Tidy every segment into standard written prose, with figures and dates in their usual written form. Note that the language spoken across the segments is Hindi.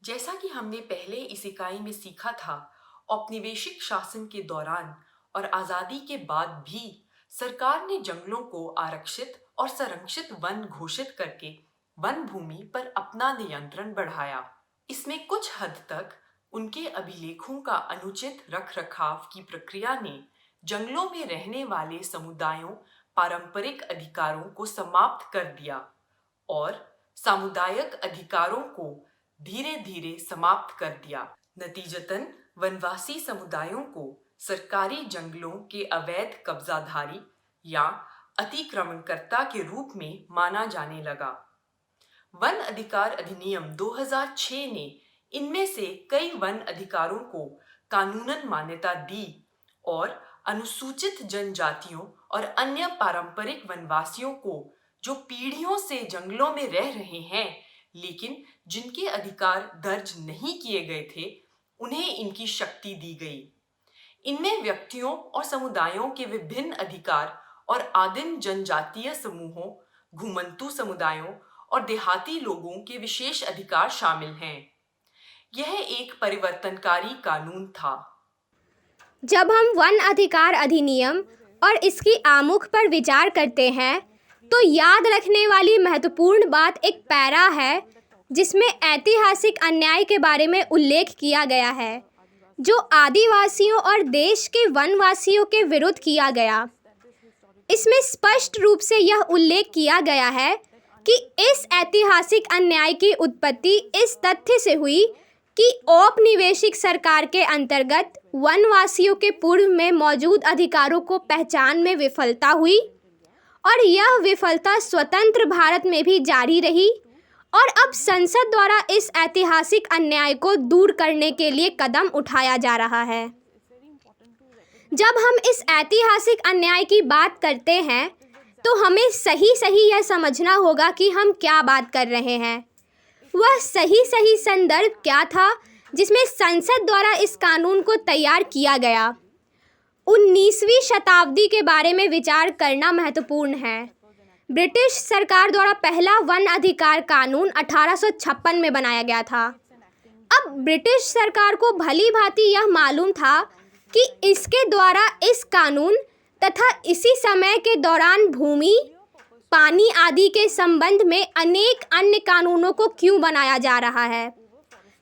जैसा कि हमने पहले इस इकाई में सीखा था, औपनिवेशिक शासन के दौरान और आज़ादी के बाद भी सरकार ने जंगलों को आरक्षित और संरक्षित वन घोषित करके वन भूमि पर अपना नियंत्रण बढ़ाया। इसमें कुछ हद तक उनके अभिलेखों का अनुचित रखरखाव की प्रक्रिया ने जंगलों में रहने वाले समुदायों पारंपरिक अधिकारों को समाप्त कर दिया और सामुदायिक अधिकारों को धीरे धीरे समाप्त कर दिया। नतीजतन वनवासी समुदायों को सरकारी जंगलों के अवैध कब्जाधारी या अतिक्रमणकर्ता के रूप में माना जाने लगा। वन अधिकार अधिनियम 2006 ने इनमें से कई वन अधिकारों को कानूनन मान्यता दी और अनुसूचित जनजातियों और अन्य पारंपरिक वनवासियों को जो पीढ़ियों से जंगलों में रह रहे हैं लेकिन जिनके अधिकार दर्ज नहीं किए गए थे, उन्हें इनकी शक्ति दी गई। इनमें व्यक्तियों और समुदायों के विभिन्न अधिकार और आदिम जनजातीय समूहों, घुमंतू समुदायों और देहाती लोगों के विशेष अधिकार शामिल हैं। यह एक परिवर्तनकारी कानून था। जब हम वन अधिकार अधिनियम और इसकी आमुख पर विचार करते हैं तो याद रखने वाली महत्वपूर्ण बात एक पैरा है जिसमें ऐतिहासिक अन्याय के बारे में उल्लेख किया गया है जो आदिवासियों और देश के वनवासियों के विरुद्ध किया गया। इसमें स्पष्ट रूप से यह उल्लेख किया गया है कि इस ऐतिहासिक अन्याय की उत्पत्ति इस तथ्य से हुई कि औपनिवेशिक सरकार के अंतर्गत वनवासियों के पूर्व में मौजूद अधिकारों को पहचान में विफलता हुई और यह विफलता स्वतंत्र भारत में भी जारी रही और अब संसद द्वारा इस ऐतिहासिक अन्याय को दूर करने के लिए कदम उठाया जा रहा है। जब हम इस ऐतिहासिक अन्याय की बात करते हैं तो हमें सही यह समझना होगा कि हम क्या बात कर रहे हैं। वह सही संदर्भ क्या था जिसमें संसद द्वारा इस कानून को तैयार किया गया। 19वीं शताब्दी के बारे में विचार करना महत्वपूर्ण है। ब्रिटिश सरकार द्वारा पहला वन अधिकार कानून 1856 में बनाया गया था। अब ब्रिटिश सरकार को भली भांति यह मालूम था कि इसके द्वारा इस कानून तथा इसी समय के दौरान भूमि, पानी आदि के संबंध में अनेक अन्य कानूनों को क्यों बनाया जा रहा है।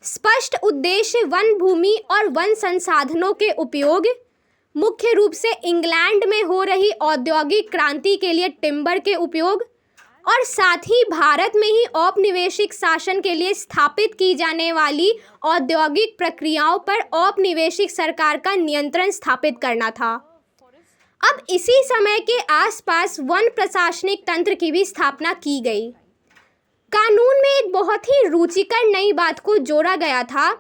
स्पष्ट उद्देश्य वन भूमि और वन संसाधनों के उपयोग, मुख्य रूप से इंग्लैंड में हो रही औद्योगिक क्रांति के लिए टिम्बर के उपयोग और साथ ही भारत में ही औपनिवेशिक शासन के लिए स्थापित की जाने वाली औद्योगिक प्रक्रियाओं पर औपनिवेशिक सरकार का नियंत्रण स्थापित करना था। अब इसी समय के आसपास वन प्रशासनिक तंत्र की भी स्थापना की गई। कानून में एक बहुत ही रुचिकर नई बात को जोड़ा गया था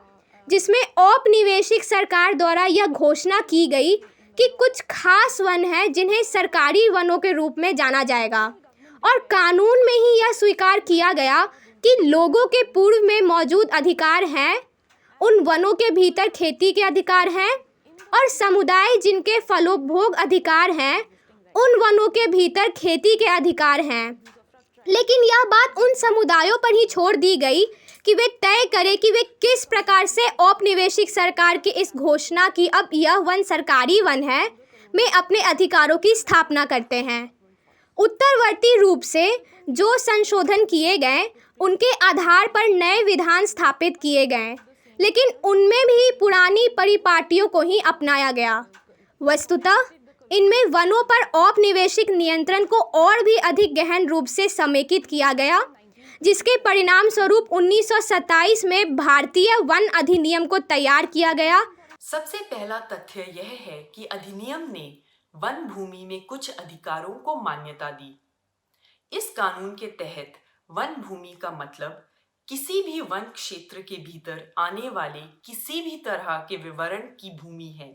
जिसमें औपनिवेशिक सरकार द्वारा यह घोषणा की गई कि कुछ खास वन हैं जिन्हें सरकारी वनों के रूप में जाना जाएगा और कानून में ही यह स्वीकार किया गया कि लोगों के पूर्व में मौजूद अधिकार हैं, उन वनों के भीतर खेती के अधिकार हैं और समुदाय जिनके फलोपभोग अधिकार हैं, उन वनों के भीतर खेती के अधिकार हैं। लेकिन यह बात उन समुदायों पर ही छोड़ दी गई कि वे तय करें कि वे किस प्रकार से औपनिवेशिक सरकार की इस घोषणा की अब यह वन सरकारी वन है में अपने अधिकारों की स्थापना करते हैं। उत्तरवर्ती रूप से जो संशोधन किए गए उनके आधार पर नए विधान स्थापित किए गए, लेकिन उनमें भी पुरानी परिपाटियों को ही अपनाया गया। वस्तुतः इनमें वनों पर औपनिवेशिक नियंत्रण को और भी अधिक गहन रूप से समेकित किया गया, जिसके परिणाम स्वरूप 1927 में भारतीय वन अधिनियम को तैयार किया गया। सबसे पहला तथ्य यह है कि अधिनियम ने वन भूमि में कुछ अधिकारों को मान्यता दी। इस कानून के तहत वन भूमि का मतलब किसी भी वन क्षेत्र के भीतर आने वाले किसी भी तरह के विवरण की भूमि है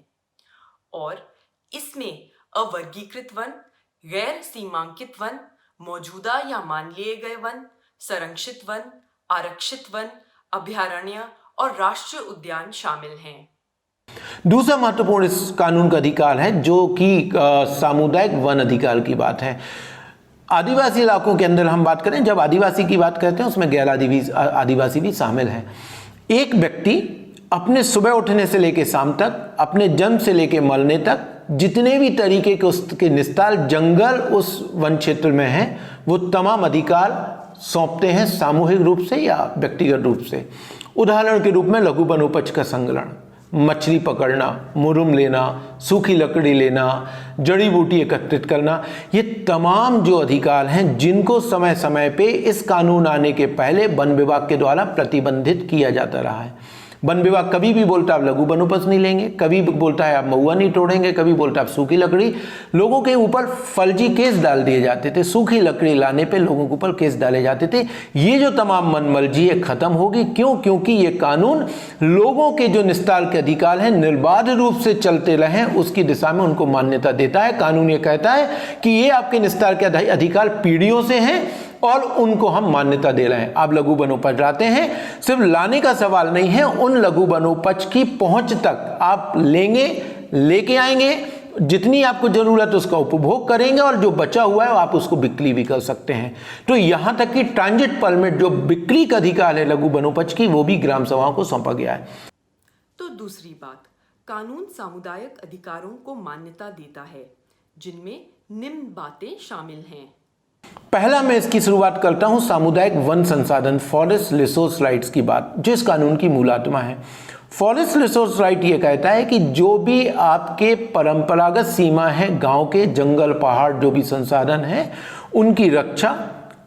और इसमें अवर्गीकृत वन, गैर सीमांकित वन, मौजूदा या मान लिए गए वन, संरक्षित वन, आरक्षित वन, अभयारण्य और राष्ट्रीय उद्यान शामिल हैं। दूसरा महत्वपूर्ण इस कानून का अधिकार है जो कि सामुदायिक वन अधिकार की बात है। आदिवासी इलाकों के अंदर हम बात करें, जब आदिवासी की बात करते हैं उसमें गैर आदिवासी भी शामिल है। एक व्यक्ति अपने सुबह उठने से लेकर शाम तक, अपने जन्म से लेकर मरने तक, जितने भी तरीके के उसके निस्ताल जंगल उस वन क्षेत्र में हैं, वो तमाम अधिकार सौंपते हैं सामूहिक रूप से या व्यक्तिगत रूप से। उदाहरण के रूप में लघु वनोपज का संग्रहण, मछली पकड़ना, मुरुम लेना, सूखी लकड़ी लेना, जड़ी बूटी एकत्रित करना, ये तमाम जो अधिकार हैं जिनको समय समय पे इस कानून आने के पहले वन विभाग के द्वारा प्रतिबंधित किया जाता रहा है। वन विभाग कभी भी बोलता है आप लघु वनोपज नहीं लेंगे, कभी बोलता है आप महुआ नहीं तोड़ेंगे, कभी बोलता है आप सूखी लकड़ी। लोगों के ऊपर फर्जी केस डाल दिए जाते थे, सूखी लकड़ी लाने पे लोगों के ऊपर केस डाले जाते थे। ये जो तमाम मनमर्जी है खत्म होगी। क्यों? क्योंकि ये कानून लोगों के जो निस्तार के अधिकार हैं निर्बाध रूप से चलते रहें उसकी दिशा में उनको मान्यता देता है। कानून ये कहता है कि ये आपके निस्तार के अधिकार पीढ़ियों से हैं और उनको हम मान्यता दे रहे हैं। आप लघु वनोपज लाते हैं, सिर्फ लाने का सवाल नहीं है, उन लघु वनोपज की पहुंच तक आप लेंगे, लेके आएंगे, जितनी आपको जरूरत उसका उपभोग करेंगे और जो बचा हुआ है आप उसको बिक्री भी कर सकते हैं। तो यहां तक कि ट्रांजिट परमिट जो बिक्री का अधिकार है लघु वनोपज की, वो भी ग्राम सभाओं को सौंपा गया है। तो दूसरी बात, कानून सामुदायिक अधिकारों को मान्यता देता है, जिनमें निम्न बातें शामिल हैं। पहला मैं इसकी शुरुआत करता हूं सामुदायिक वन संसाधन, फॉरेस्ट रिसोर्स राइट्स की बात, जो इस कानून की मूल आत्मा है। फॉरेस्ट रिसोर्स राइट ये कहता है कि जो भी आपके परंपरागत सीमा है, गांव के जंगल पहाड़ जो भी संसाधन है, उनकी रक्षा,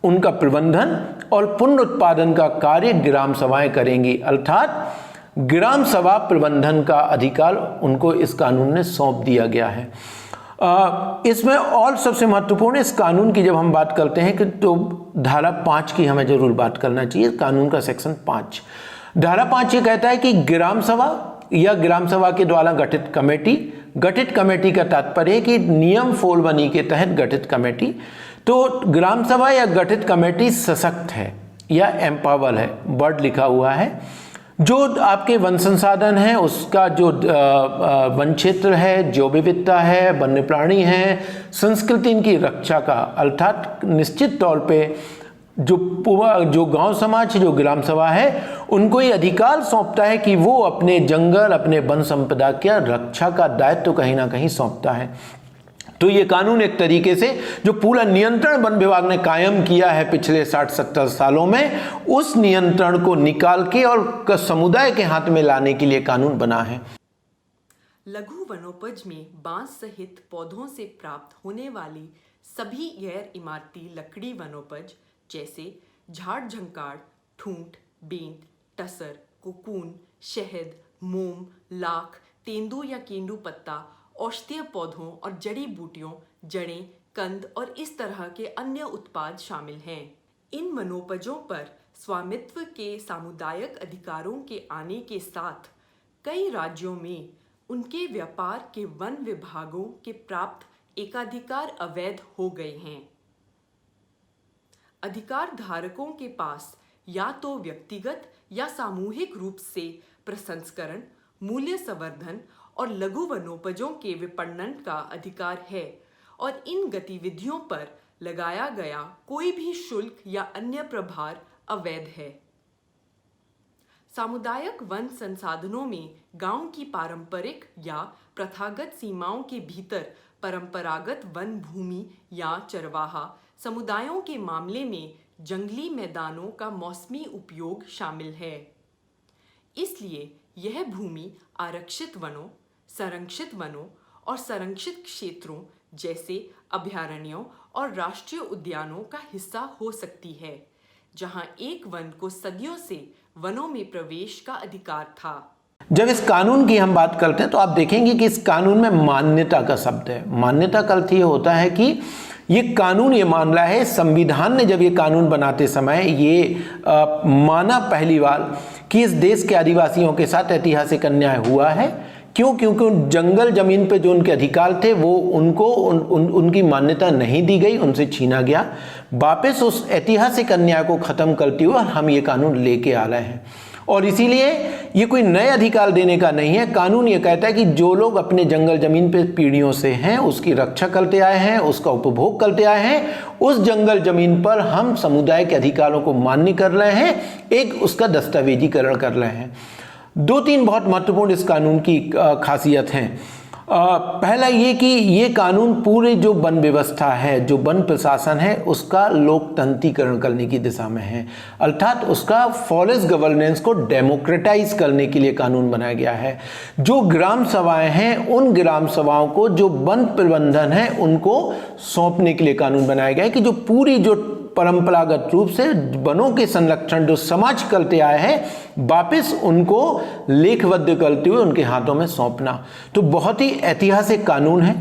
उनका प्रबंधन और पुनरुत्पादन का कार्य ग्राम सभाएं करेंगी। अर्थात ग्राम सभा प्रबंधन का अधिकार उनको इस कानून ने सौंप दिया गया है। इसमें और सबसे महत्वपूर्ण इस कानून की जब हम बात करते हैं कि तो धारा 5 की हमें जरूर बात करना चाहिए। कानून का सेक्शन 5, धारा 5 ये कहता है कि ग्राम सभा या ग्राम सभा के द्वारा गठित कमेटी का तात्पर्य है कि नियम 4(1) के तहत गठित कमेटी। तो ग्राम सभा या गठित कमेटी सशक्त है या एम्पावर है, वर्ड लिखा हुआ है। जो आपके वन संसाधन है, उसका जो वन क्षेत्र है, जो विविधता है, वन्य प्राणी है, संस्कृति इनकी रक्षा का, अर्थात निश्चित तौर पे जो गांव समाज, जो ग्राम सभा है, उनको ये अधिकार सौंपता है कि वो अपने जंगल, अपने वन संपदा की रक्षा का दायित्व कहीं ना कहीं सौंपता है। तो ये कानून एक तरीके से जो पूरा नियंत्रण वन विभाग ने कायम किया है पिछले 60-70 सालों में, उस नियंत्रण को निकाल के और समुदाय के हाथ में लाने के लिए कानून बना है। लघु वनोपज में बांस सहित पौधों से प्राप्त होने वाली सभी गैर इमारती लकड़ी वनोपज जैसे झाड़ झंकाड़, ठूंठ, बेंत, टसर, कोकून, शहद, मोम, लाख, तेंदू या केंदू पत्ता, औषधीय पौधों और जड़ी बूटियों, जड़ें, कंद और इस तरह के अन्य उत्पाद शामिल हैं। इन वनोपजों पर स्वामित्व के सामुदायिक अधिकारों के आने के साथ कई राज्यों में उनके व्यापार के वन विभागों के प्राप्त एकाधिकार अवैध हो गए हैं। अधिकार धारकों के पास या तो व्यक्तिगत या सामूहिक रूप से प्रसंस्करण, मूल्य संवर्धन और लघु वनोपजों के विपणन का अधिकार है और इन गतिविधियों पर लगाया गया कोई भी शुल्क या अन्य प्रभार अवैध है। सामुदायिक वन संसाधनों में गांव की पारंपरिक या प्रथागत सीमाओं के भीतर परंपरागत वन भूमि या चरवाहा समुदायों के मामले में जंगली मैदानों का मौसमी उपयोग शामिल है। इसलिए यह भूमि आरक्षित वनों, संरक्षित वनों और संरक्षित क्षेत्रों जैसे अभयारण्यों और राष्ट्रीय उद्यानों का हिस्सा हो सकती है, जहां एक वन को सदियों से वनों में प्रवेश का अधिकार था। जब इस कानून की हम बात करते हैं तो आप देखेंगे कि इस कानून में मान्यता का शब्द है। मान्यता का अर्थ ये होता है कि ये कानून ये मान रहा है, संविधान ने जब ये कानून बनाते समय ये माना पहली बार कि इस देश के आदिवासियों के साथ ऐतिहासिक अन्याय हुआ है। क्यों? क्योंकि उन जंगल जमीन पे जो उनके अधिकार थे वो उनको उनकी मान्यता नहीं दी गई, उनसे छीना गया। वापस उस ऐतिहासिक अन्याय को खत्म करते हुए हम ये कानून लेके आ रहे हैं और इसीलिए ये कोई नए अधिकार देने का नहीं है। कानून ये कहता है कि जो लोग अपने जंगल जमीन पे पीढ़ियों से हैं, उसकी रक्षा करते आए हैं, उसका उपभोग करते आए हैं, उस जंगल जमीन पर हम समुदाय के अधिकारों को मान्य कर रहे हैं, एक उसका दस्तावेजीकरण कर रहे हैं। 2-3 बहुत महत्वपूर्ण इस कानून की खासियत हैं। पहला ये कि ये कानून पूरे जो वन व्यवस्था है, जो वन प्रशासन है, उसका लोकतंत्रीकरण करने की दिशा में है, अर्थात उसका फॉरेस्ट गवर्नेंस को डेमोक्रेटाइज करने के लिए कानून बनाया गया है। जो ग्राम सभाएं हैं, उन ग्राम सभाओं को जो वन प्रबंधन है उनको सौंपने के लिए कानून बनाया गया है कि जो पूरी जो परंपरागत रूप से वनों के संरक्षण जो समाज करते आए हैं, वापस उनको लेखबद्ध करते हुए उनके हाथों में सौंपना। तो बहुत ही ऐतिहासिक कानून है।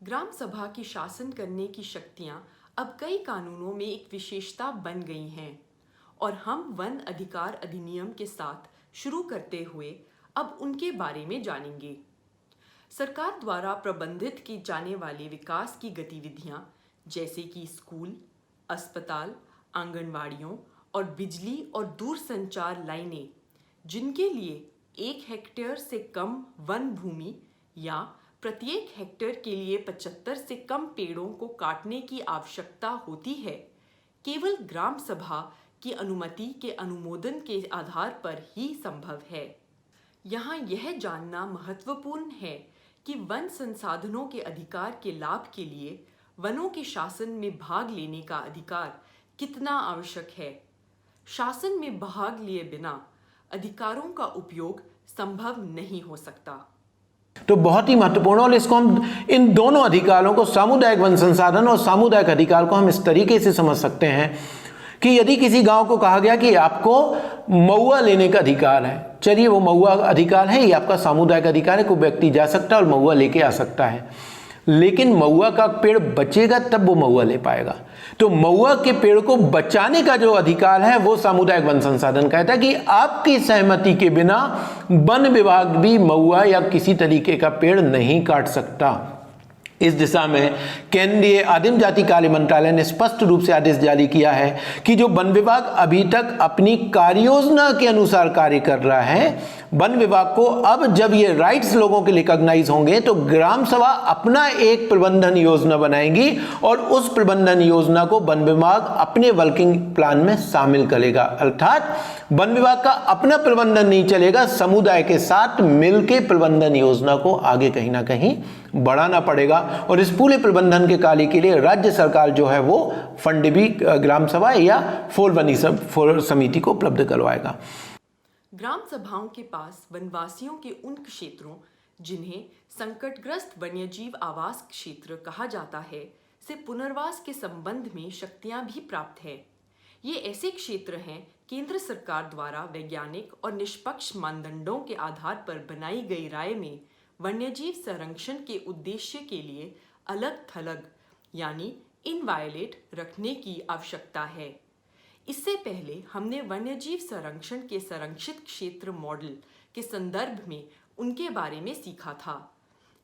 ग्राम सभा की शासन करने की शक्तियां अब कई कानूनों में एक विशेषता बन गई हैं और हम वन अधिकार अधिनियम के साथ शुरू करते हुए अब उनके बारे में जानेंगे। सरकार द्वारा प्रबंधित की जाने वाली विकास की गतिविधियां जैसे कि स्कूल, अस्पताल, आंगनवाड़ियों और बिजली और दूरसंचार लाइनें, जिनके लिए 1 हेक्टेयर से कम वन भूमि या प्रत्येक हेक्टेयर के लिए 75 से कम पेड़ों को काटने की आवश्यकता होती है, केवल ग्राम सभा की अनुमति के अनुमोदन के आधार पर ही संभव है। यहाँ यह जानना महत्वपूर्ण है कि वन संसाधनों के अधिकार के लाभ के लिए वनों के शासन में भाग लेने का अधिकार कितना आवश्यक है। शासन में भाग लिए बिना अधिकारों का उपयोग संभव नहीं हो सकता। तो बहुत ही महत्वपूर्ण, और इसको हम इन दोनों अधिकारों को, सामुदायिक वन संसाधन और सामुदायिक अधिकार को हम इस तरीके से समझ सकते हैं कि यदि किसी गांव को कहा गया कि आपको महुआ लेने का अधिकार है, चलिए वो महुआ अधिकार है, ये आपका सामुदायिक अधिकार है, कोई व्यक्ति जा सकता है और महुआ लेके आ सकता है, लेकिन महुआ का पेड़ बचेगा तब वो महुआ ले पाएगा। तो महुआ के पेड़ को बचाने का जो अधिकार है वो सामुदायिक वन संसाधन कहता है कि आपकी सहमति के बिना वन विभाग भी महुआ या किसी तरीके का पेड़ नहीं काट सकता। इस दिशा में केंद्रीय आदिम जाति कार्य मंत्रालय ने स्पष्ट रूप से आदेश जारी किया है कि जो वन विभाग अभी तक अपनी कार्ययोजना के अनुसार कार्य कर रहा है, वन विभाग को अब जब ये राइट्स लोगों के रिकॉग्नाइज होंगे तो ग्राम सभा अपना एक प्रबंधन योजना बनाएंगी और उस प्रबंधन योजना को वन विभाग अपने वर्किंग प्लान में शामिल करेगा। अर्थात वन विभाग का अपना प्रबंधन नहीं चलेगा, समुदाय के साथ मिलकर प्रबंधन योजना को आगे कहीं ना कहीं बढ़ाना पड़ेगा और इस पूरे प्रबंधन के कार्य के लिए राज्य सरकार जो है वो फंड भी ग्राम सभा या फोर समिति को उपलब्ध करवाएगा। ग्राम सभाओं के पास वनवासियों के उन क्षेत्रों जिन्हें संकटग्रस्त वन्यजीव आवास क्षेत्र कहा जाता है से पुनर्वास के संबंध में शक्तियां भी प्राप्त है। ये ऐसे क्षेत्र हैं केंद्र सरकार द्वारा वैज्ञानिक और निष्पक्ष मानदंडों के आधार पर बनाई गई राय में वन्यजीव संरक्षण के उद्देश्य के लिए अलग थलग यानी इनवायलेट रखने की आवश्यकता है। इससे पहले हमने वन्यजीव संरक्षण के संरक्षित क्षेत्र मॉडल के संदर्भ में उनके बारे में सीखा था,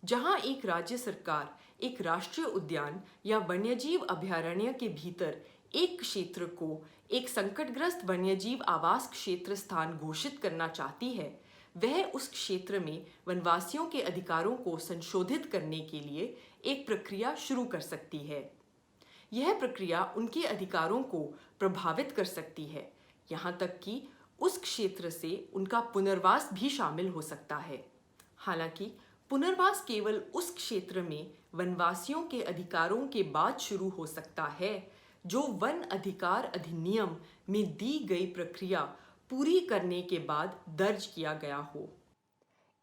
जहां एक राज्य सरकार एक राष्ट्रीय उद्यान या वन्यजीव अभयारण्य के भीतर एक क्षेत्र को एक संकटग्रस्त वन्यजीव आवास क्षेत्र स्थान घोषित करना चाहती है, वह उस क्षेत्र में वनवासियों के अधिकारों को संशोधित करने के लिए एक प्रक्रिया शुरू कर सकती है। यह प्रक्रिया उनके अधिकारों को प्रभावित कर सकती है, यहाँ तक कि उस क्षेत्र से उनका पुनर्वास भी शामिल हो सकता है। हालांकि पुनर्वास केवल उस क्षेत्र में वनवासियों के अधिकारों के बाद शुरू हो सकता है जो वन अधिकार अधिनियम में दी गई प्रक्रिया पूरी करने के बाद दर्ज किया गया हो।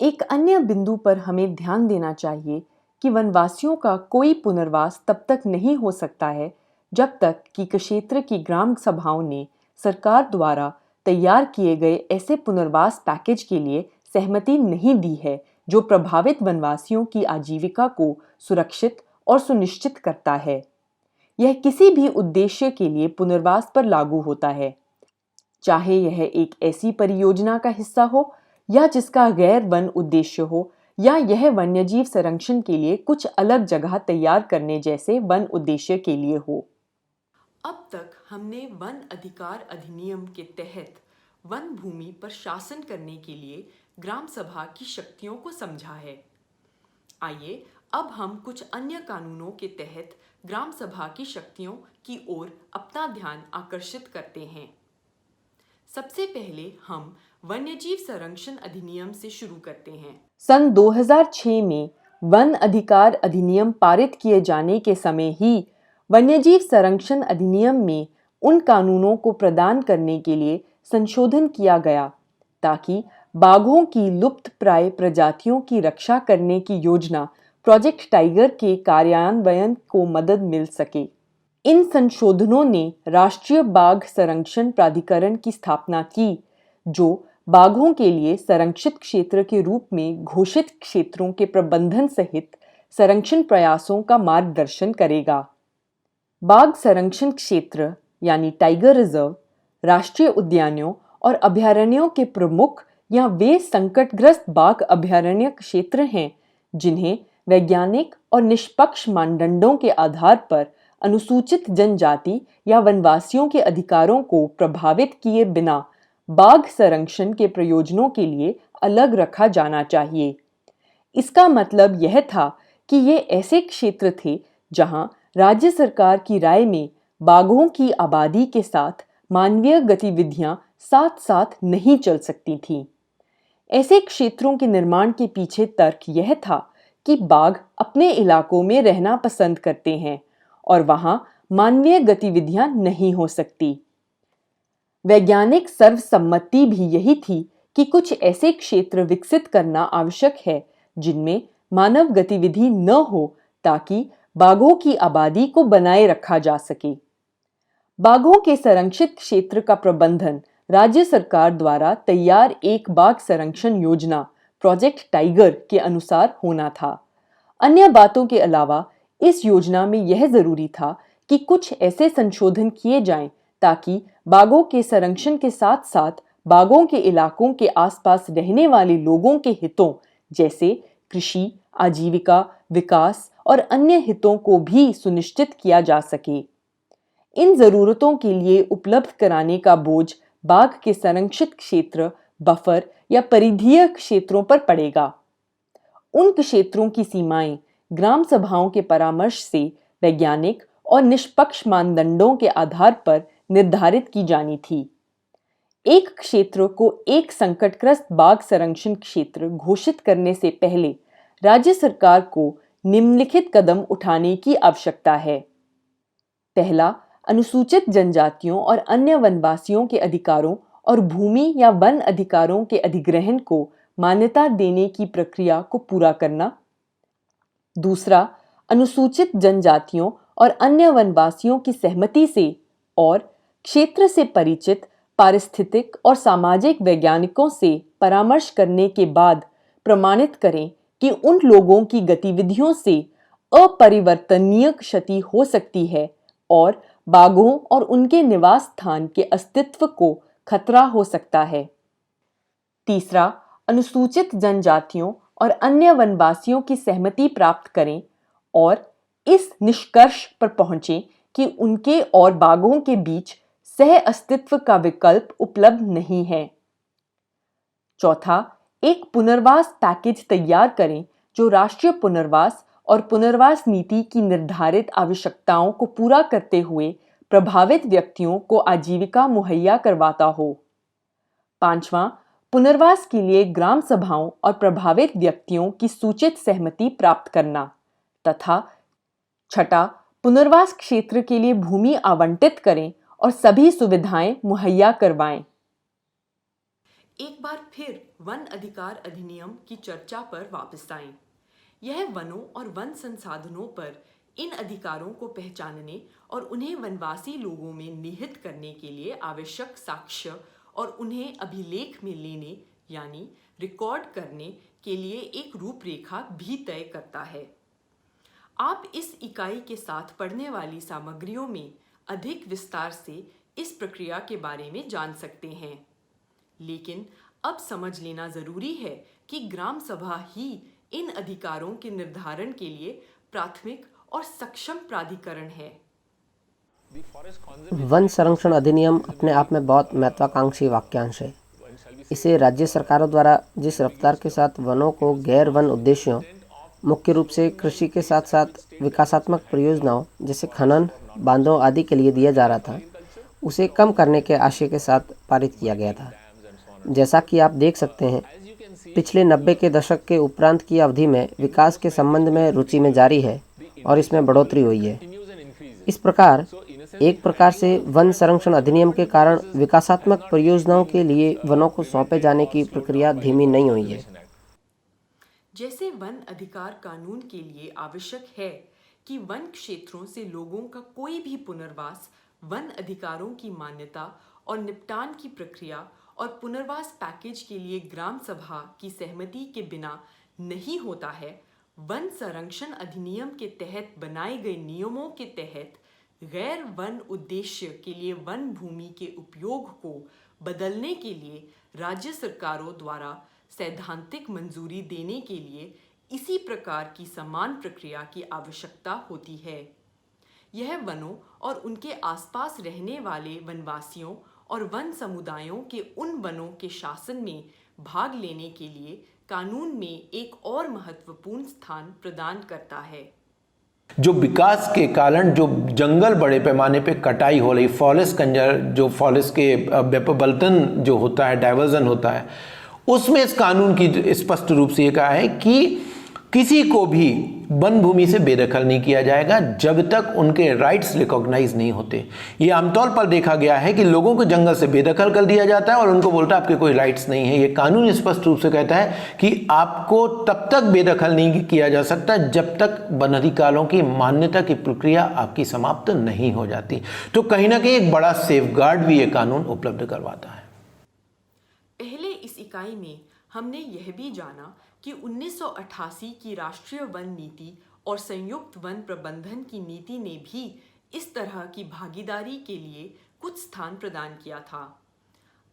एक अन्य बिंदु पर हमें ध्यान देना चाहिए कि वनवासियों का कोई पुनर्वास तब तक नहीं हो सकता है जब तक कि क्षेत्र की ग्राम सभाओं ने सरकार द्वारा तैयार किए गए ऐसे पुनर्वास पैकेज के लिए सहमति नहीं दी है जो प्रभावित वनवासियों की आजीविका को सुरक्षित और सुनिश्चित करता है। यह किसी भी उद्देश्य के लिए पुनर्वास पर लागू होता है, चाहे यह एक ऐसी परियोजना का हिस्सा हो या जिसका गैर वन उद्देश्य हो, या यह वन्यजीव संरक्षण के लिए कुछ अलग जगह तैयार करने जैसे वन उद्देश्य के लिए हो। अब तक हमने वन अधिकार अधिनियम के तहत वन भूमि पर शासन करने के लिए ग्राम सभा की शक्तियों को समझा है। आइए अब हम कुछ अन्य कानूनों के तहत ग्राम सभा की शक्तियों की ओर अपना ध्यान आकर्षित करते हैं। सबसे पहले हम वन्यजीव संरक्षण अधिनियम से शुरू करते हैं। सन 2006 में वन अधिकार अधिनियम पारित किए जाने के समय ही वन्यजीव संरक्षण अधिनियम में उन कानूनों को प्रदान करने के लिए संशोधन किया गया ताकि बाघों की लुप्तप्राय प्रजातियों की रक्षा करने की योजना प्रोजेक्ट टाइगर के कार्यान्वयन को मदद मिल सके। इन संशोधनों ने राष्ट्रीय बाघ संरक्षण प्राधिकरण की स्थापना की, जो बाघों के लिए संरक्षित क्षेत्र के रूप में घोषित क्षेत्रों के प्रबंधन सहित संरक्षण प्रयासों का मार्गदर्शन करेगा। बाघ संरक्षण क्षेत्र यानी टाइगर रिजर्व राष्ट्रीय उद्यानों और अभयारण्यों के प्रमुख या वे संकटग्रस्त बाघ अभयारण्य क्षेत्र हैं जिन्हें वैज्ञानिक और निष्पक्ष मानदंडों के आधार पर अनुसूचित जनजाति या वनवासियों के अधिकारों को प्रभावित किए बिना बाघ संरक्षण के प्रयोजनों के लिए अलग रखा जाना चाहिए। इसका मतलब यह था कि ये ऐसे क्षेत्र थे जहां राज्य सरकार की राय में बाघों की आबादी के साथ मानवीय गतिविधियां साथ साथ नहीं चल सकती थीं। ऐसे क्षेत्रों के निर्माण के पीछे तर्क यह था कि बाघ अपने इलाकों में रहना पसंद करते हैं और वहां मानवीय गतिविधियां नहीं हो सकती। वैज्ञानिक सर्वसम्मति भी यही थी कि कुछ ऐसे क्षेत्र विकसित करना आवश्यक है जिनमें मानव गतिविधि न हो ताकि बाघों की आबादी को बनाए रखा जा सके। बाघों के संरक्षित क्षेत्र का प्रबंधन राज्य सरकार द्वारा तैयार एक बाघ संरक्षण योजना प्रोजेक्ट टाइगर के अनुसार होना था। अन्य बातों के अलावा इस योजना में यह जरूरी था कि कुछ ऐसे संशोधन किए जाएं ताकि बाघों के संरक्षण के साथ साथ बाघों के इलाकों के आसपास रहने वाले लोगों के हितों जैसे कृषि, आजीविका, विकास और अन्य हितों को भी सुनिश्चित किया जा सके। इन जरूरतों के लिए उपलब्ध कराने का बोझ बाघ के संरक्षित क्षेत्र, बफर या परिधीय क्षेत्रों पर पड़ेगा। उन क्षेत्रों की सीमाएं ग्राम सभाओं के परामर्श से वैज्ञानिक और निष्पक्ष मानदंडों के आधार पर निर्धारित की जानी थी। एक क्षेत्र को एक संकटग्रस्त बाघ संरक्षण क्षेत्र घोषित करने से पहले राज्य सरकार को निम्नलिखित कदम उठाने की आवश्यकता है। पहला, अनुसूचित जनजातियों और अन्य वनवासियों के अधिकारों और भूमि या वन अधिकारों के अधिग्रहण को मान्यता देने की प्रक्रिया को पूरा करना। दूसरा, अनुसूचित जनजातियों और अन्य वनवासियों की सहमति से और क्षेत्र से परिचित पारिस्थितिक और सामाजिक वैज्ञानिकों से परामर्श करने के बाद प्रमाणित करें कि उन लोगों की गतिविधियों से अपरिवर्तनीय क्षति हो सकती है और बाघों और उनके निवास स्थान के अस्तित्व को खतरा हो सकता है। तीसरा, अनुसूचित जनजातियों और अन्य वनवासियों की सहमति प्राप्त करें और इस निष्कर्ष पर पहुंचें कि उनके और बाघों के बीच सह अस्तित्व का विकल्प उपलब्ध नहीं है। चौथा, एक पुनर्वास पैकेज तैयार करें जो राष्ट्रीय पुनर्वास और पुनर्वास नीति की निर्धारित आवश्यकताओं को पूरा करते हुए प्रभावित व्यक्तियों को आजीविका मुहैया करवाता हो। पांचवां, पुनर्वास के लिए ग्राम सभाओं और प्रभावित व्यक्तियों की सूचित सहमति प्राप्त करना। तथा छठा, पुनर्वास क्षेत्र के लिए भूमि आवंटित करें और सभी सुविधाएं मुहैया करवाएं। एक बार फिर वन अधिकार अधिनियम की चर्चा पर वापस आएं। यह वनों और वन संसाधनों पर इन अधिकारों को पहचानने और उन्हें वनवासी लोगों में निहित करने के लिए आवश्यक साक्ष्य और उन्हें अभिलेख में लेने यानी रिकॉर्ड करने के लिए एक रूपरेखा भी तय करता है। आप इस इकाई के साथ पढ़ने वाली सामग्रियों में अधिक विस्तार से इस प्रक्रिया के बारे में जान सकते हैं। लेकिन अब समझ लेना जरूरी है कि ग्राम सभा ही इन अधिकारों के निर्धारण के लिए प्राथमिक और सक्षम प्राधिकरण है। वन संरक्षण अधिनियम अपने आप में बहुत महत्वाकांक्षी वाक्यांश है। इसे राज्य सरकारों द्वारा जिस रफ्तार के साथ वनों को गैर वन उद्देश्यों, मुख्य रूप से कृषि के साथ साथ विकासात्मक परियोजनाओं जैसे खनन, बांधों आदि के लिए दिया जा रहा था, उसे कम करने के आशय के साथ पारित किया गया था। जैसा कि आप देख सकते हैं, पिछले 90 के दशक के उपरांत की अवधि में विकास के संबंध में रुचि में जारी है और इसमें बढ़ोतरी हुई है। इस प्रकार एक प्रकार से वन संरक्षण अधिनियम के कारण विकासात्मक परियोजनाओं के लिए वनों को सौंपे जाने की प्रक्रिया धीमी नहीं हुई है। जैसे वन अधिकार कानून के लिए आवश्यक है कि वन क्षेत्रों से लोगों का कोई भी पुनर्वास वन अधिकारों की मान्यता और निपटान की प्रक्रिया और पुनर्वास पैकेज के लिए ग्राम सभा की सहमति के बिना नहीं होता है, वन संरक्षण अधिनियम के तहत बनाए गए नियमों के तहत गैर वन उद्देश्य के लिए वन भूमि के उपयोग को बदलने के लिए राज्य सरकारों द्वारा सैद्धांतिक मंजूरी देने के लिए इसी प्रकार की समान प्रक्रिया की आवश्यकता होती है। यह वनों और उनके आसपास रहने वाले वनवासियों और वन समुदायों के उन वनों के शासन में भाग लेने के लिए कानून में एक और महत्वपूर्ण स्थान प्रदान करता है। जो विकास के कारण जो जंगल बड़े पैमाने पे कटाई हो रही, फॉरेस्ट जो फॉरेस्ट के व्यपबल्तन जो होता है, डाइवर्जन होता है, उसमें इस कानून की स्पष्ट रूप से ये कहा है कि किसी को भी वन भूमि से बेदखल नहीं किया जाएगा जब तक उनके राइट्स रिकॉग्नाइज नहीं होते। ये आमतौर पर देखा गया है कि लोगों को जंगल से बेदखल कर दिया जाता है और उनको बोलता है आपके कोई राइट्स नहीं है। ये कानून स्पष्ट रूप से कहता है कि आपको तब तक बेदखल नहीं किया जा सकता जब तक वन अधिकारों की मान्यता की प्रक्रिया आपकी समाप्त नहीं हो जाती। तो कहीं ना कहीं एक बड़ा सेफगार्ड भी ये कानून उपलब्ध करवाता है। पहले इस इकाई में हमने यह भी जाना कि 1988 की राष्ट्रीय वन नीति और संयुक्त वन प्रबंधन की नीति ने भी इस तरह की भागीदारी के लिए कुछ स्थान प्रदान किया था।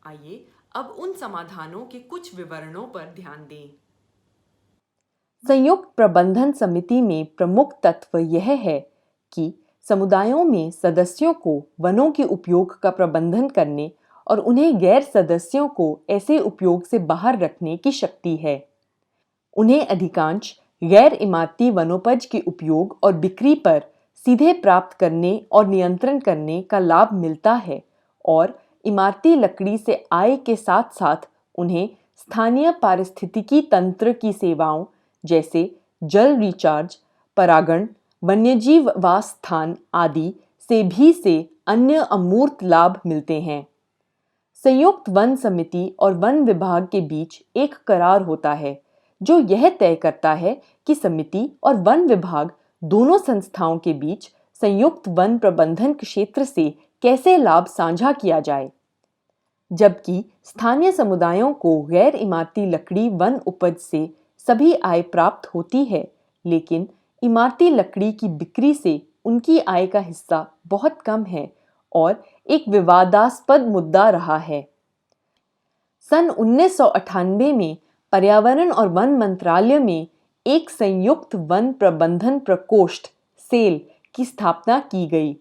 आइए अब उन समाधानों के कुछ विवरणों पर ध्यान दें। संयुक्त प्रबंधन समिति में प्रमुख तत्व यह है कि समुदायों में सदस्यों को वनों के उपयोग का प्रबंधन करने और उन्हें गैर सदस्यों को ऐसे उपयोग से बाहर रखने की शक्ति है। उन्हें अधिकांश गैर इमारती वनोपज के उपयोग और बिक्री पर सीधे प्राप्त करने और नियंत्रण करने का लाभ मिलता है और इमारती लकड़ी से आय के साथ साथ उन्हें स्थानीय पारिस्थितिकी तंत्र की सेवाओं जैसे जल रिचार्ज, परागण, वन्यजीव वास स्थान आदि से अन्य अमूर्त लाभ मिलते हैं। संयुक्त वन समिति और वन विभाग के बीच एक करार होता है जो यह तय करता है कि समिति और वन विभाग दोनों संस्थाओं के बीच संयुक्त वन प्रबंधन क्षेत्र से कैसे लाभ साझा किया जाए। जबकि स्थानीय समुदायों को गैर इमारती लकड़ी वन उपज से सभी आय प्राप्त होती है, लेकिन इमारती लकड़ी की बिक्री से उनकी आय का हिस्सा बहुत कम है और एक विवादास्पद मुद्दा रहा है। सन 1998 में पर्यावरण और वन मंत्रालय में एक संयुक्त वन प्रबंधन प्रकोष्ठ सेल की स्थापना की गई।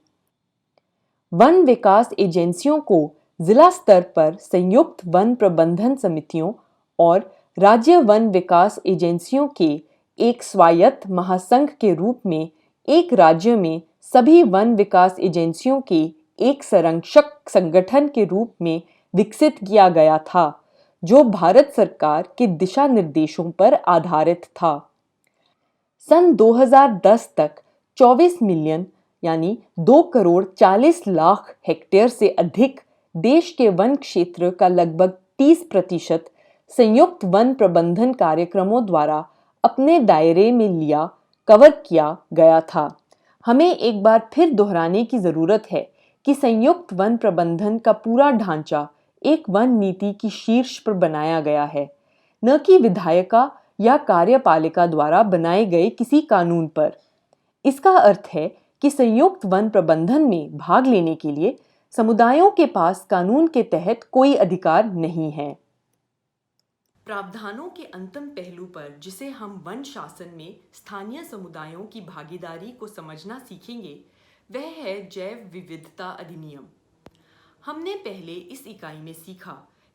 वन विकास एजेंसियों को जिला स्तर पर संयुक्त वन प्रबंधन समितियों और राज्य वन विकास एजेंसियों के एक स्वायत्त महासंघ के रूप में एक राज्य में सभी वन विकास एजेंसियों के एक संरक्षक संगठन के रूप में विकसित किया गया था, जो भारत सरकार के दिशा निर्देशों पर आधारित था। सन 2010 तक 24 मिलियन यानी 2,40,00,000 हेक्टेयर से अधिक देश के वन क्षेत्र का लगभग 30% संयुक्त वन प्रबंधन कार्यक्रमों द्वारा अपने दायरे में कवर किया गया था। हमें एक बार फिर दोहराने की जरूरत है कि संयुक्त वन प्रबंधन का पूरा ढांचा एक वन नीति की शीर्ष पर बनाया गया है, न कि विधायिका या कार्यपालिका द्वारा बनाए गए किसी कानून पर। इसका अर्थ है कि संयुक्त वन प्रबंधन में भाग लेने के लिए समुदायों के पास कानून के तहत कोई अधिकार नहीं है। प्रावधानों के अंतिम पहलू पर जिसे हम वन शासन में स्थानीय समुदायों की भागीदारी को समझना सीखेंगे, वह है जैव विविधता अधिनियम। हमने पहले इस इकाई में सीखा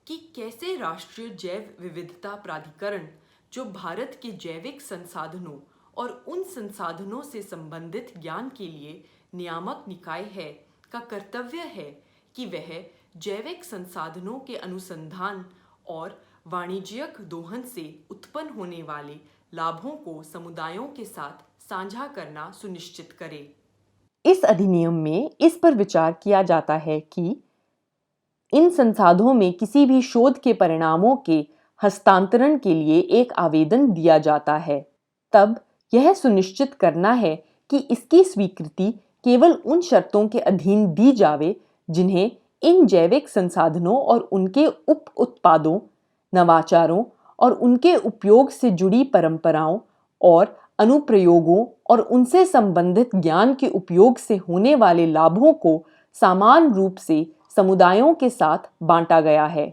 कि कैसे राष्ट्रीय जैव विविधता प्राधिकरण, जो भारत के जैविक संसाधनों और उन संसाधनों से संबंधित ज्ञान के लिए नियामक निकाय है, का कर्तव्य है कि वह जैविक संसाधनों के अनुसंधान और वाणिज्यिक दोहन से उत्पन्न होने वाले लाभों को समुदायों के साथ साझा करना सुनिश्चित करे। इस अधिनियम में इस पर विचार किया जाता है कि इन संसाधनों में किसी भी शोध के परिणामों के हस्तांतरण के लिए एक आवेदन दिया जाता है। तब यह सुनिश्चित करना है कि इसकी स्वीकृति केवल उन शर्तों के अधीन दी जावे जिन्हें इन जैविक संसाधनों और उनके उप उत्पादों, नवाचारों और उनके उपयोग से जुड़ी परंपराओं और अनुप्रयोगों और उनसे संबंधित ज्ञान के उपयोग से होने वाले लाभों को समान रूप से समुदायों के साथ बांटा गया है।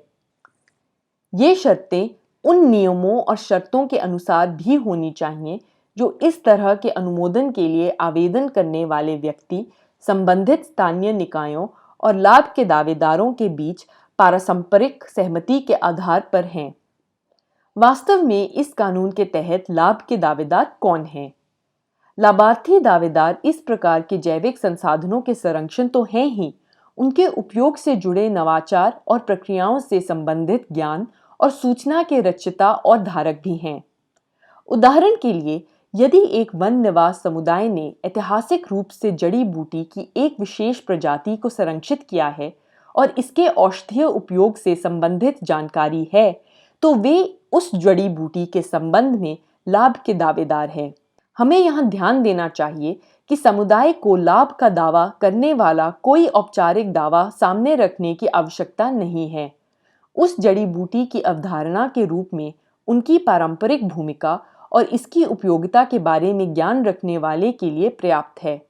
ये शर्तें उन नियमों और शर्तों के अनुसार भी होनी चाहिए जो इस तरह के अनुमोदन के लिए आवेदन करने वाले व्यक्ति, संबंधित स्थानीय निकायों और लाभ के दावेदारों के बीच पारस्परिक सहमति के आधार पर हैं। वास्तव में इस कानून के तहत लाभ के दावेदार कौन हैं? लाभार्थी दावेदार इस प्रकार के जैविक संसाधनों के संरक्षण तो हैं ही, उनके उपयोग से जुड़े नवाचार और प्रक्रियाओं से संबंधित ज्ञान और सूचना के रचयिता और धारक भी हैं। उदाहरण के लिए, यदि एक वन निवास समुदाय ने ऐतिहासिक रूप से जड़ी बूटी की एक विशेष प्रजाति को संरक्षित किया है और इसके औषधीय उपयोग से संबंधित जानकारी है, तो वे उस जड़ी बूटी के संबंध में लाभ के दावेदार हैं। हमें यहाँ ध्यान देना चाहिए कि समुदाय को लाभ का दावा करने वाला कोई औपचारिक दावा सामने रखने की आवश्यकता नहीं है। उस जड़ी बूटी की अवधारणा के रूप में उनकी पारंपरिक भूमिका और इसकी उपयोगिता के बारे में ज्ञान रखने वाले के लिए पर्याप्त है।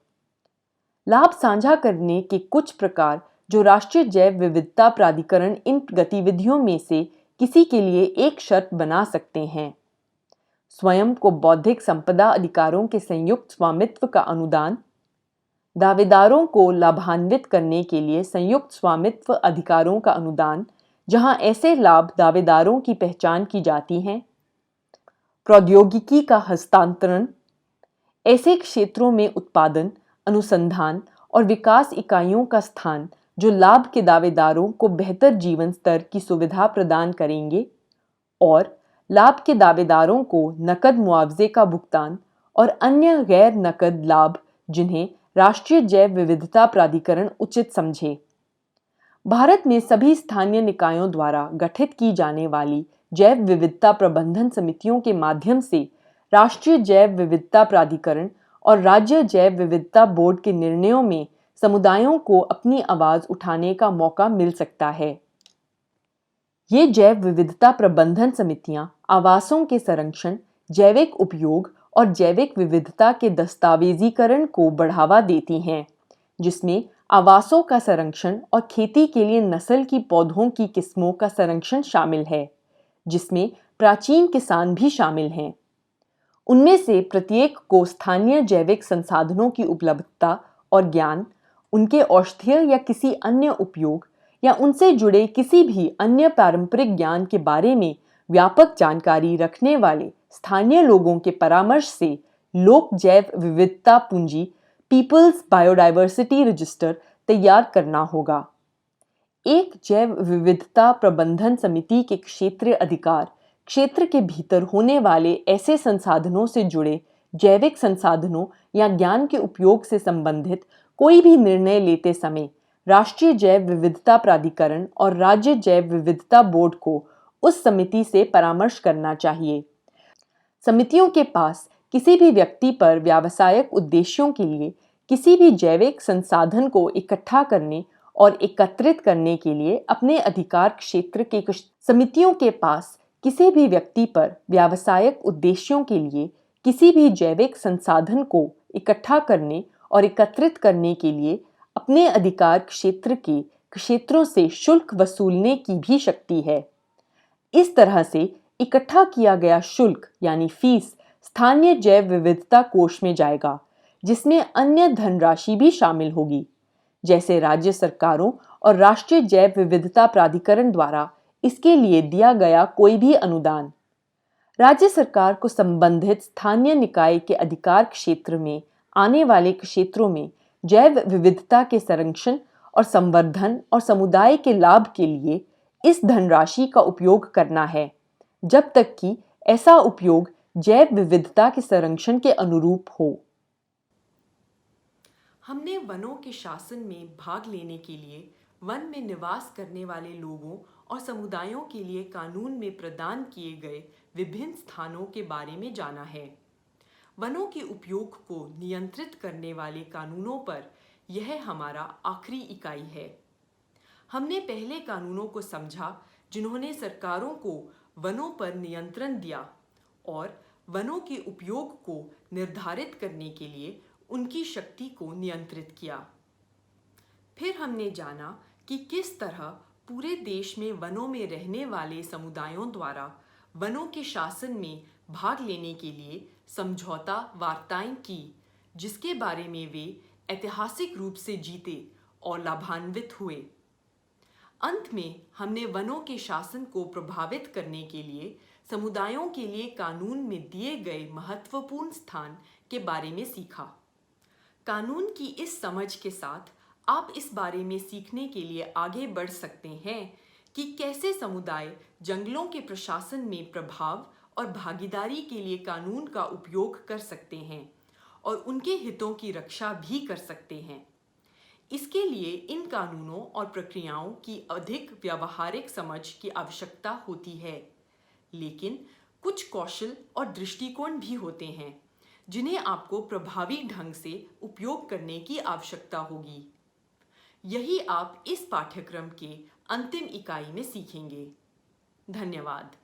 लाभ साझा करने के कुछ प्रकार जो राष्ट्रीय जैव विविधता प्राधिकरण इन गतिविधियों में से किसी के लिए एक शर्त बना सकते हैं। स्वयं को बौद्धिक संपदा अधिकारों के संयुक्त स्वामित्व का अनुदान, दावेदारों को लाभान्वित करने के लिए संयुक्त स्वामित्व अधिकारों का अनुदान जहां ऐसे लाभ दावेदारों की पहचान की जाती हैं, प्रौद्योगिकी का हस्तांतरण, ऐसे क्षेत्रों में उत्पादन, अनुसंधान और विकास इकाइयों का स्थान जो लाभ के दावेदारों को बेहतर जीवन स्तर की सुविधा प्रदान करेंगे, और लाभ के दावेदारों को नकद मुआवजे का भुगतान और अन्य गैर नकद लाभ जिन्हें राष्ट्रीय जैव विविधता प्राधिकरण उचित समझे। भारत में सभी स्थानीय निकायों द्वारा गठित की जाने वाली जैव विविधता प्रबंधन समितियों के माध्यम से राष्ट्रीय जैव विविधता प्राधिकरण और राज्य जैव विविधता बोर्ड के निर्णयों में समुदायों को अपनी आवाज उठाने का मौका मिल सकता है। ये जैव विविधता प्रबंधन समितियां आवासों के संरक्षण, जैविक उपयोग और जैविक विविधता के दस्तावेजीकरण को बढ़ावा देती हैं, जिसमें आवासों का संरक्षण और खेती के लिए नस्ल की पौधों की किस्मों का संरक्षण शामिल है, जिसमें प्राचीन किसान भी शामिल हैं। उनमें से प्रत्येक को स्थानीय जैविक संसाधनों की उपलब्धता और ज्ञान, उनके औषधीय या किसी अन्य उपयोग या उनसे जुड़े किसी भी अन्य पारंपरिक ज्ञान के बारे में व्यापक जानकारी रखने वाले स्थानीय लोगों के परामर्श से लोक जैव विविधता पूंजी पीपल्स बायोडायवर्सिटी रजिस्टर तैयार करना होगा। एक जैव विविधता प्रबंधन समिति के क्षेत्रीय अधिकार क्षेत्र के भीतर होने वाले ऐसे संसाधनों से जुड़े जैविक संसाधनों या ज्ञान के उपयोग से संबंधित कोई भी निर्णय लेते समय राष्ट्रीय जैव विविधता प्राधिकरण और राज्य जैव विविधता बोर्ड को उस समिति से परामर्श करना चाहिए। समितियों के पास किसी भी व्यक्ति पर व्यावसायिक उद्देश्यों के लिए किसी भी जैविक संसाधन को इकट्ठा करने और एकत्रित करने के लिए अपने अधिकार क्षेत्र के समितियों के पास किसी भी व्यक्ति पर व्यावसायिक उद्देश्यों के लिए किसी भी जैविक संसाधन को इकट्ठा करने और एकत्रित करने के लिए अपने अधिकार क्षेत्र के क्षेत्रों से शुल्क वसूलने की भी शक्ति है। इस तरह से इकट्ठा किया गया शुल्क यानी फीस स्थानीय जैव विविधता कोष में जाएगा। जिसमें अन्य धनराशि भी शामिल होगी, जैसे राज्य सरकारों और राष्ट्रीय जैव विविधता प्राधिकरण द्वारा इसके लिए दिया गया कोई भी अनुदान। राज्य सरकार को संबंधित स्थानीय निकाय के अधिकार क्षेत्र में आने वाले क्षेत्रों में जैव विविधता के संरक्षण और संवर्धन और समुदाय के लाभ के लिए इस धनराशि का उपयोग करना है, जब तक कि ऐसा उपयोग जैव विविधता के संरक्षण के अनुरूप हो। हमने वनों के शासन में भाग लेने के लिए वन में निवास करने वाले लोगों और समुदायों के लिए कानून में प्रदान किए गए विभिन्न स्थानों के बारे में जाना है। वनों के उपयोग को नियंत्रित करने वाले कानूनों पर यह हमारा आखिरी इकाई है। हमने पहले कानूनों को समझा जिन्होंने सरकारों को वनों पर नियंत्रण दिया और वनों के उपयोग को निर्धारित करने के लिए उनकी शक्ति को नियंत्रित किया। फिर हमने जाना कि किस तरह पूरे देश में वनों में रहने वाले समुदायों द्वारा वनों के शासन में भाग लेने के लिए समझौता वार्ताएं की, जिसके बारे में वे ऐतिहासिक रूप से जीते और लाभान्वित हुए। अंत में हमने वनों के शासन को प्रभावित करने के लिए समुदायों के लिए कानून में दिए गए महत्वपूर्ण स्थान के बारे में सीखा। कानून की इस समझ के साथ आप इस बारे में सीखने के लिए आगे बढ़ सकते हैं कि कैसे समुदाय जंगलों के प्रशासन में प्रभाव और भागीदारी के लिए कानून का उपयोग कर सकते हैं और उनके हितों की रक्षा भी कर सकते हैं। इसके लिए इन कानूनों और प्रक्रियाओं की अधिक व्यावहारिक समझ की आवश्यकता होती है, लेकिन कुछ कौशल और दृष्टिकोण भी होते हैं जिन्हें आपको प्रभावी ढंग से उपयोग करने की आवश्यकता होगी। यही आप इस पाठ्यक्रम के अंतिम इकाई में सीखेंगे। धन्यवाद।